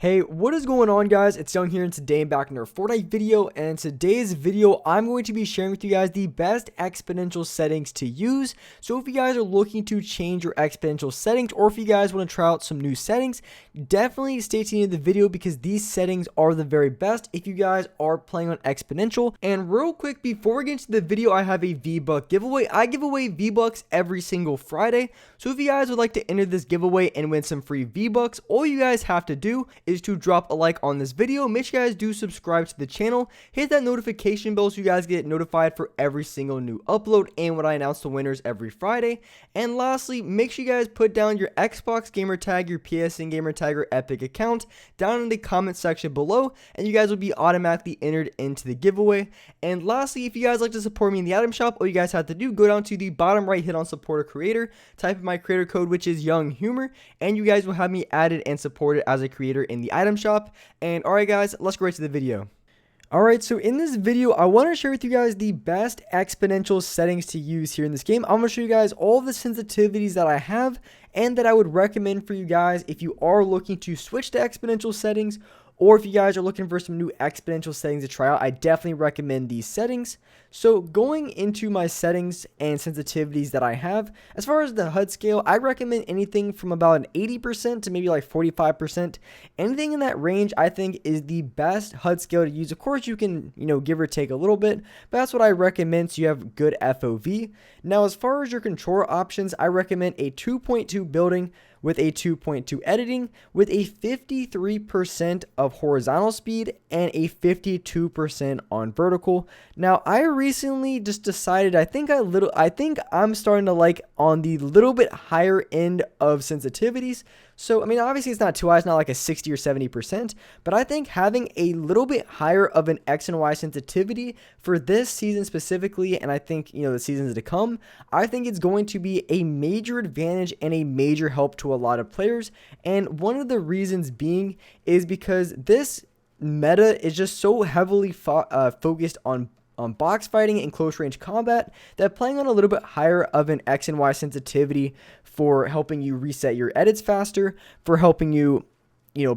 Hey, what is going on, guys? It's Young here, and today I'm back in our Fortnite video, and in today's video I'm going to be sharing with you guys the best exponential settings to use. So if you guys are looking to change your exponential settings, or if you guys want to try out some new settings, definitely stay tuned in the video because these settings are the very best if you guys are playing on exponential. And real quick, before we get into the video, I have a V-Buck giveaway. I give away V-Bucks every single Friday, so if you guys would like to enter this giveaway and win some free V-Bucks, all you guys have to do is to drop a like on this video. Make sure you guys do subscribe to the channel, hit that notification bell so you guys get notified for every single new upload and when I announce the winners every Friday. And lastly, make sure you guys put down your Xbox gamer tag, your PSN gamer tag, or Epic account down in the comment section below, and you guys will be automatically entered into the giveaway. And lastly, if you guys like to support me in the item shop, all you guys have to do, go down to the bottom right, hit on support a creator, type in my creator code, which is Young Humor, and you guys will have me added and supported as a creator in the item shop. And alright guys, let's go right to the video. Alright, so in this video, I want to share with you guys the best exponential settings to use here in this game. I'm going to show you guys all the sensitivities that I have and that I would recommend for you guys if you are looking to switch to exponential settings, or if you guys are looking for some new exponential settings to try out. I definitely recommend these settings. So going into my settings and sensitivities that I have, as far as the HUD scale, I recommend anything from about an 80% to maybe like 45%. Anything in that range I think is the best HUD scale to use. Of course you can, give or take a little bit, but that's what I recommend so you have good FOV. Now as far as your controller options, I recommend a 2.2 building with a 2.2 editing, with a 53% of horizontal speed and a 52% on vertical. Now, I recently just decided I think I'm starting to like on the little bit higher end of sensitivities. So, I mean, obviously it's not too high, it's not like a 60 or 70%, but I think having a little bit higher of an X and Y sensitivity for this season specifically, and I think, the seasons to come, I think it's going to be a major advantage and a major help to a lot of players. And one of the reasons being is because this meta is just so heavily focused on box fighting and close range combat that playing on a little bit higher of an X and Y sensitivity for helping you reset your edits faster, for helping you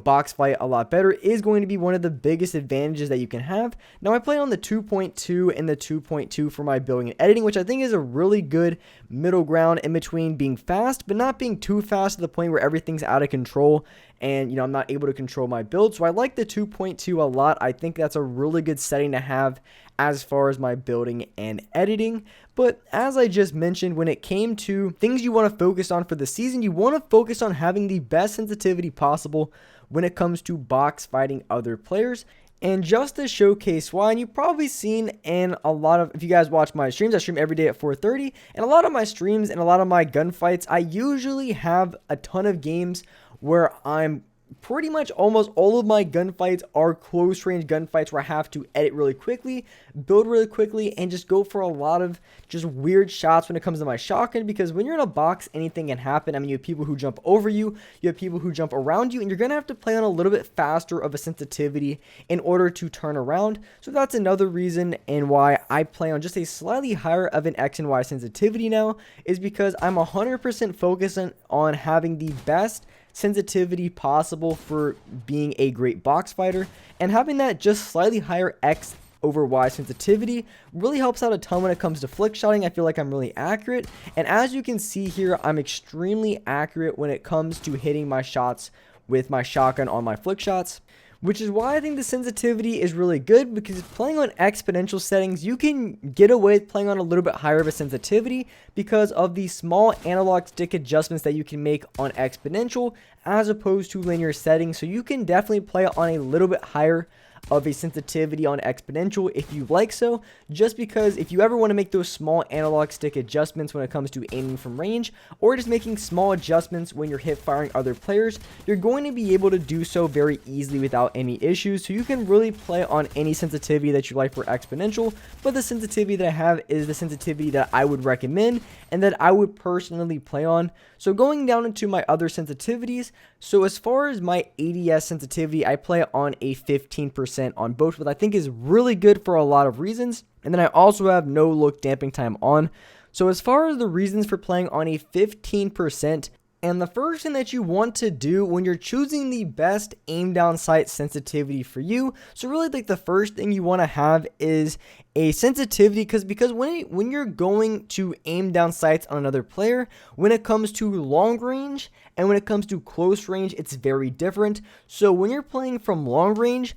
box fight a lot better, is going to be one of the biggest advantages that you can have. Now I play on the 2.2 and the 2.2 for my building and editing, which I think is a really good middle ground in between being fast but not being too fast to the point where everything's out of control and I'm not able to control my build. So I like the 2.2 a lot. I think that's a really good setting to have as far as my building and editing. But as I just mentioned, when it came to things you want to focus on for the season, you want to focus on having the best sensitivity possible when it comes to box fighting other players. And just to showcase why, and you've probably seen in a lot of, if you guys watch my streams, I stream every day at 4:30, and a lot of my streams and a lot of my gunfights, I usually have a ton of games where I'm pretty much almost all of my gunfights are close range gunfights where I have to edit really quickly, build really quickly, and just go for a lot of just weird shots when it comes to my shotgun, because when you're in a box, anything can happen. I mean, you have people who jump over you, you have people who jump around you, and you're going to have to play on a little bit faster of a sensitivity in order to turn around. So that's another reason and why I play on just a slightly higher of an X and Y sensitivity now, is because I'm 100% focused on having the best sensitivity possible for being a great box fighter, and having that just slightly higher X over Y sensitivity really helps out a ton when it comes to flick shotting. I feel like I'm really accurate, and as you can see here, I'm extremely accurate when it comes to hitting my shots with my shotgun on my flick shots, which is why I think the sensitivity is really good, because playing on exponential settings, you can get away with playing on a little bit higher of a sensitivity because of the small analog stick adjustments that you can make on exponential as opposed to linear settings. So you can definitely play on a little bit higher of a sensitivity on exponential if you like so, just because if you ever want to make those small analog stick adjustments when it comes to aiming from range, or just making small adjustments when you're hip firing other players, you're going to be able to do so very easily without any issues. So you can really play on any sensitivity that you like for exponential, but the sensitivity that I have is the sensitivity that I would recommend and that I would personally play on. So going down into my other sensitivities, so as far as my ADS sensitivity, I play on a 15% on both, which I think is really good for a lot of reasons. And then I also have no look damping time on. So as far as the reasons for playing on a 15%, And the first thing that you want to do when you're choosing the best aim down sight sensitivity for you, so really like the first thing you want to have is a sensitivity, because when you're going to aim down sights on another player, when it comes to long range and when it comes to close range, it's very different. So when you're playing from long range,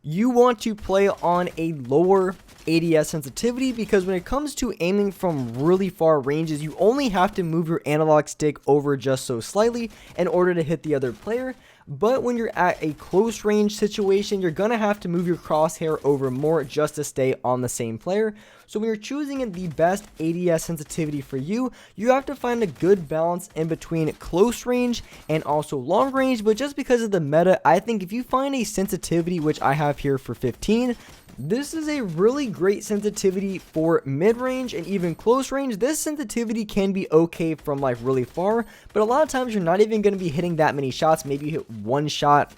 you want to play on a lower ADS sensitivity, because when it comes to aiming from really far ranges, you only have to move your analog stick over just so slightly in order to hit the other player. But when you're at a close range situation, you're going to have to move your crosshair over more just to stay on the same player. So when you're choosing the best ADS sensitivity for you, you have to find a good balance in between close range and also long range. But just because of the meta, I think if you find a sensitivity, which I have here for 15, this is a really great sensitivity for mid-range and even close range. This sensitivity can be okay from like really far, but a lot of times you're not even going to be hitting that many shots. Maybe you hit one shot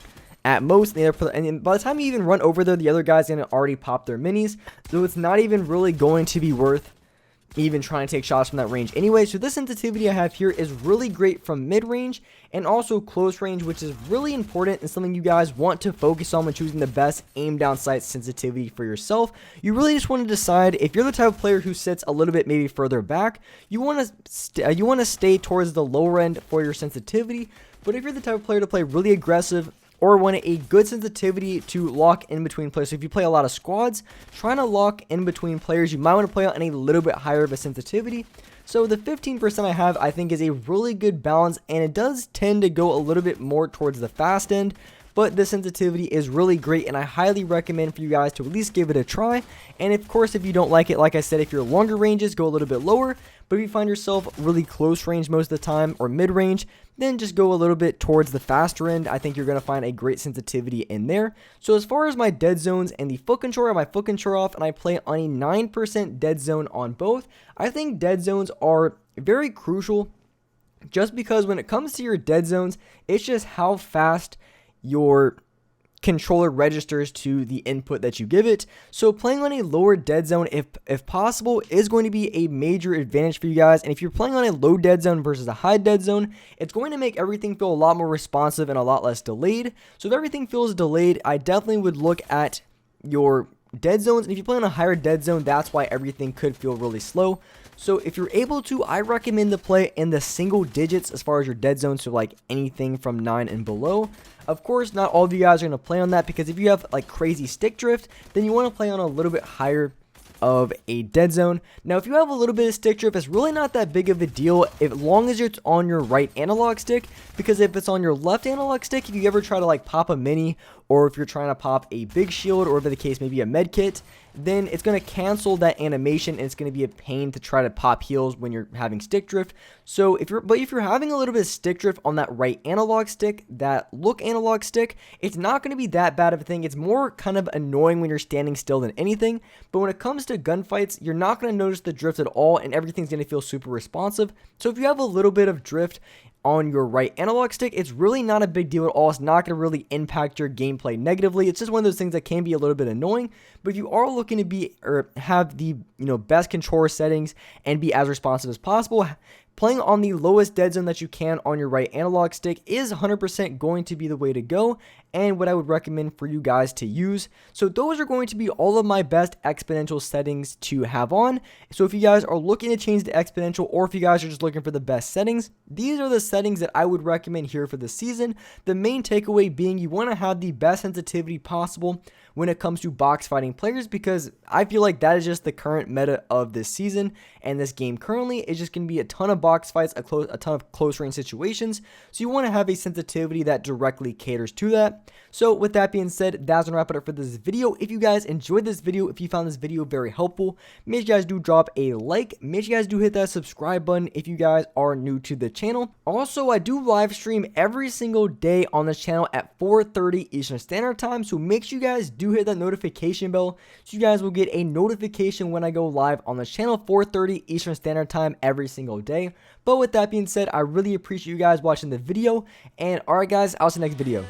at most, and by the time you even run over there, the other guy's going to already pop their minis, so it's not even really going to be worth even trying to take shots from that range anyway. So this sensitivity I have here is really great from mid-range and also close range, which is really important and something you guys want to focus on when choosing the best aim down sight sensitivity for yourself. You really just want to decide if you're the type of player who sits a little bit maybe further back, you want to stay towards the lower end for your sensitivity. But if you're the type of player to play really aggressive or want a good sensitivity to lock in between players, so if you play a lot of squads, trying to lock in between players, you might want to play on a little bit higher of a sensitivity. So the 15% I have, I think, is a really good balance, and it does tend to go a little bit more towards the fast end, but the sensitivity is really great, and I highly recommend for you guys to at least give it a try. And of course, if you don't like it, like I said, if you're longer ranges, go a little bit lower. But if you find yourself really close range most of the time or mid range, then just go a little bit towards the faster end. I think you're going to find a great sensitivity in there. So as far as my dead zones and the foot control, I have my foot control off and I play on a 9% dead zone on both. I think dead zones are very crucial, just because when it comes to your dead zones, it's just how fast your controller registers to the input that you give it. So playing on a lower dead zone, if possible, is going to be a major advantage for you guys. And if you're playing on a low dead zone versus a high dead zone, it's going to make everything feel a lot more responsive and a lot less delayed. So if everything feels delayed, I definitely would look at your dead zones. And if you play on a higher dead zone, that's why everything could feel really slow. So if you're able to, I recommend to play in the single digits as far as your dead zones, so like anything from 9 and below. Of course, not all of you guys are going to play on that, because if you have like crazy stick drift, then you want to play on a little bit higher of a dead zone. Now, if you have a little bit of stick drift, it's really not that big of a deal as long as it's on your right analog stick, because if it's on your left analog stick, if you ever try to like pop a mini, or if you're trying to pop a big shield, or whatever the case may be, a med kit, then it's going to cancel that animation, and it's going to be a pain to try to pop heals when you're having stick drift. So if you're having a little bit of stick drift on that right analog stick, that look analog stick, it's not going to be that bad of a thing. It's more kind of annoying when you're standing still than anything. But when it comes to gunfights, you're not going to notice the drift at all, and everything's going to feel super responsive. So if you have a little bit of drift on your right analog stick, it's really not a big deal at all. It's not going to really impact your gameplay negatively. It's just one of those things that can be a little bit annoying. But if you are looking to be or have the best controller settings and be as responsive as possible, playing on the lowest dead zone that you can on your right analog stick is 100% going to be the way to go, and what I would recommend for you guys to use. So those are going to be all of my best exponential settings to have on. So if you guys are looking to change to exponential, or if you guys are just looking for the best settings, these are the settings that I would recommend here for the season. The main takeaway being you want to have the best sensitivity possible when it comes to box fighting players, because I feel like that is just the current meta of this season, and this game currently is just going to be a ton of box fights, a ton of close range situations. So you want to have a sensitivity that directly caters to that. So with that being said, that's going to wrap it up for this video. If you guys enjoyed this video, if you found this video very helpful, make sure you guys do drop a like. Make sure you guys do hit that subscribe button if you guys are new to the channel. Also, I do live stream every single day on this channel at 4:30 Eastern Standard Time, so make sure you guys do hit that notification bell so you guys will get a notification when I go live on this channel, 4:30 Eastern Standard Time every single day. But with that being said, I really appreciate you guys watching the video, and alright guys, I'll see you next video.